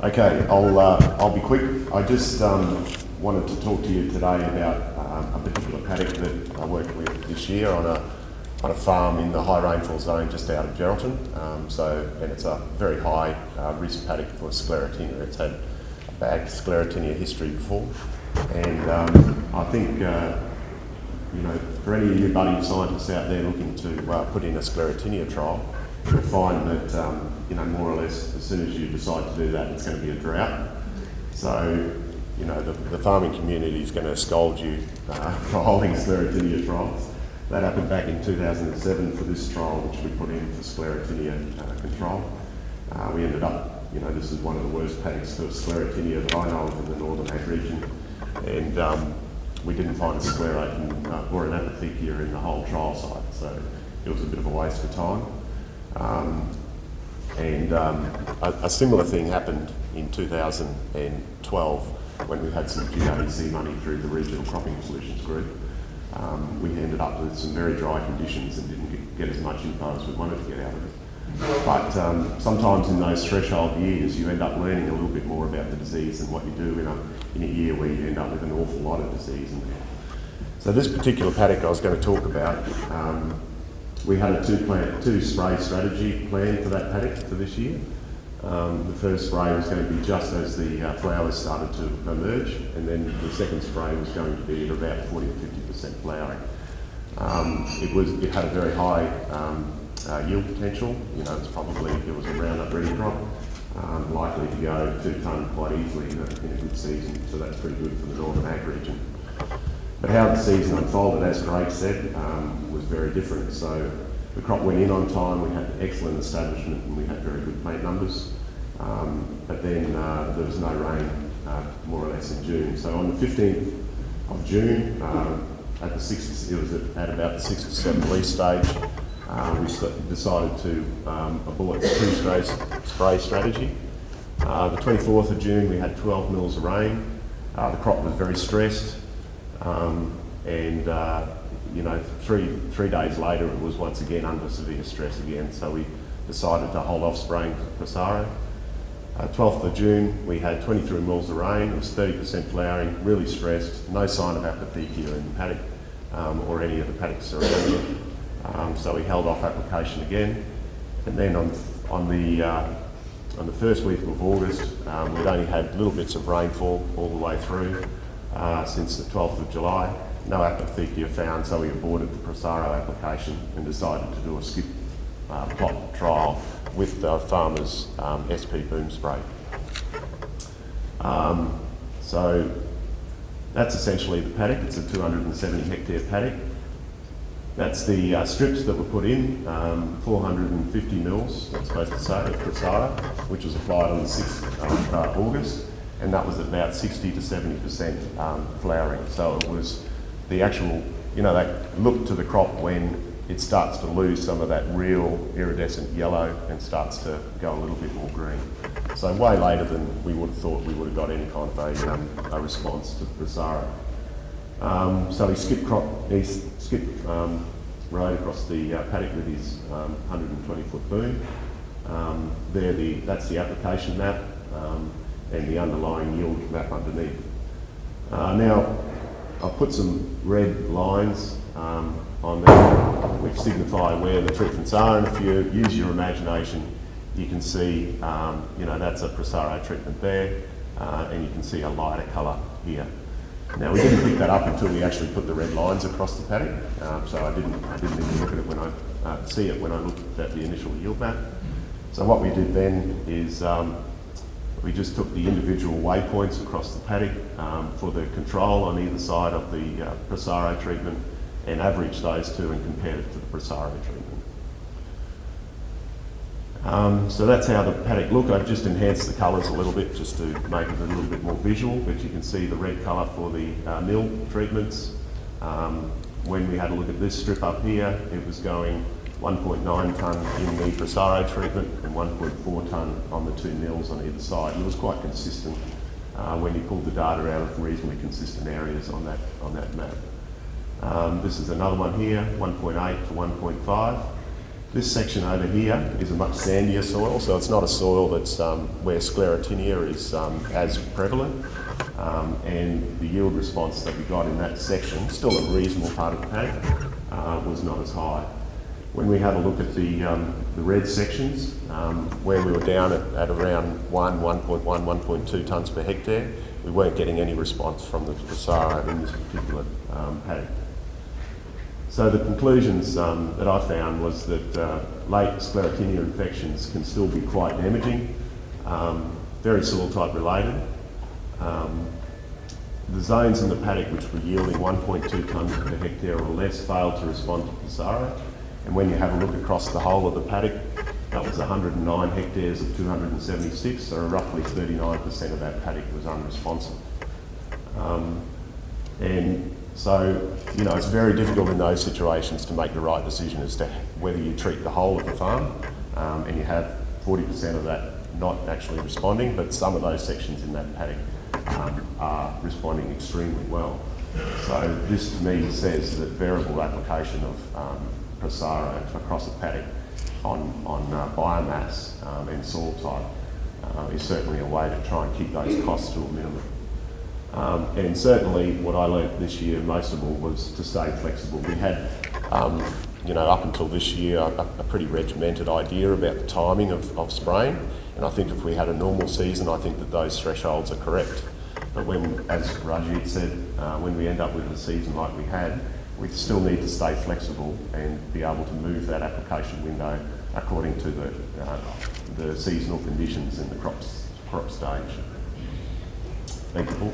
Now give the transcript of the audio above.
Okay, I'll be quick. I just wanted to talk to you today about a particular paddock that I worked with this year on a farm in the high rainfall zone just out of Geraldton. And it's a very high risk paddock for Sclerotinia. It's had a bad Sclerotinia history before, and I think for any of you budding scientists out there looking to put in a Sclerotinia trial, you'll find that more or less as soon as you decide to do that, it's going to be a drought. So the farming community is going to scold you for holding Sclerotinia trials. That happened back in 2007 for this trial, which we put in for Sclerotinia control. We ended up, this is one of the worst paddocks for Sclerotinia that I know of in the northern ag region, and we didn't find a sclerotin or an apothecia in the whole trial site, so it was a bit of a waste of time. A similar thing happened in 2012 when we had some GRDC money through the Regional Cropping Solutions Group. We ended up with some very dry conditions and didn't get as much info as we wanted to get out of it. But sometimes in those threshold years, you end up learning a little bit more about the disease than what you do in a year where you end up with an awful lot of disease in there. So this particular paddock I was going to talk about, we had a two spray strategy planned for that paddock for this year. The first spray was going to be just as the flowers started to emerge, and then the second spray was going to be at about 40 or 50% flowering. It had a very high yield potential. It was a roundup ready crop, likely to go 2 tonne quite easily in a good season, so that's pretty good for the northern ag region. But how the season unfolded, as Craig said, was very different. So the crop went in on time, we had excellent establishment, and we had very good plant numbers. But then there was no rain, more or less, in June. So on the 15th of June, it was at about the 6 to 7 leaf stage, we decided to abort the two-spray strategy. The 24th of June, we had 12 mils of rain. The crop was very stressed. Three days later, it was once again under severe stress again, so we decided to hold off spraying Prosaro. 12th of June, we had 23 mils of rain. It was 30% flowering, really stressed, no sign of apothecia in the paddock or any of the paddocks surrounding it. So we held off application again, and then on the first week of August, we'd only had little bits of rainfall all the way through since the 12th of July. No apothecia found, so we aborted the Prosaro application and decided to do a skip plot trial with the farmer's SP boom spray. So that's essentially the paddock. It's a 270 hectare paddock. That's the strips that were put in, 450 mils, that's supposed to say, of Prosaro, which was applied on the 6th of August, and that was about 60 to 70% flowering. So it was the actual, that look to the crop when it starts to lose some of that real iridescent yellow and starts to go a little bit more green. So way later than we would have thought we would have got any kind of a response to Prosaro. So he skipped road across the paddock with his 120-foot boom. That's the application map and the underlying yield map underneath. Now, I've put some red lines on there which signify where the treatments are, and if you use your imagination, you can see, that's a Prosaro treatment there, and you can see a lighter colour here. Now, we didn't pick that up until we actually put the red lines across the paddock, so I didn't even look at it when I looked at the initial yield map. So what we did then is we just took the individual waypoints across the paddock for the control on either side of the Prosaro treatment and averaged those two and compared it to the Prosaro treatment. So that's how the paddock looked. I've just enhanced the colours a little bit just to make it a little bit more visual, but you can see the red colour for the mill treatments. When we had a look at this strip up here, it was going 1.9 tonne in the Prosaro treatment and 1.4 tonne on the 2 mills on either side. And it was quite consistent when you pulled the data out of reasonably consistent areas on that map. This is another one here, 1.8 to 1.5. This section over here is a much sandier soil, so it's not a soil that's where Sclerotinia is as prevalent, and the yield response that we got in that section, still a reasonable part of the paddock, was not as high. When we have a look at the red sections, where we were down at around 1.1, 1.2 tonnes per hectare, we weren't getting any response from the Passaro in this particular paddock. So the conclusions that I found was that late Sclerotinia infections can still be quite damaging, very soil type related. The zones in the paddock which were yielding 1.2 tonnes per hectare or less failed to respond to Passaro. And when you have a look across the whole of the paddock, that was 109 hectares of 276, so roughly 39% of that paddock was unresponsive. And so, you know, it's very difficult in those situations to make the right decision as to whether you treat the whole of the farm, and you have 40% of that not actually responding, but some of those sections in that paddock are responding extremely well. So this to me says that variable application of Passaro across the paddock on biomass and soil type is certainly a way to try and keep those costs to a minimum. And certainly what I learnt this year most of all was to stay flexible. We had, you know, up until this year a pretty regimented idea about the timing of spraying, and I think if we had a normal season, I think that those thresholds are correct. But when, as Rajit said, when we end up with a season like we had, we still need to stay flexible and be able to move that application window according to the seasonal conditions in the crop stage. Thank you, Paul.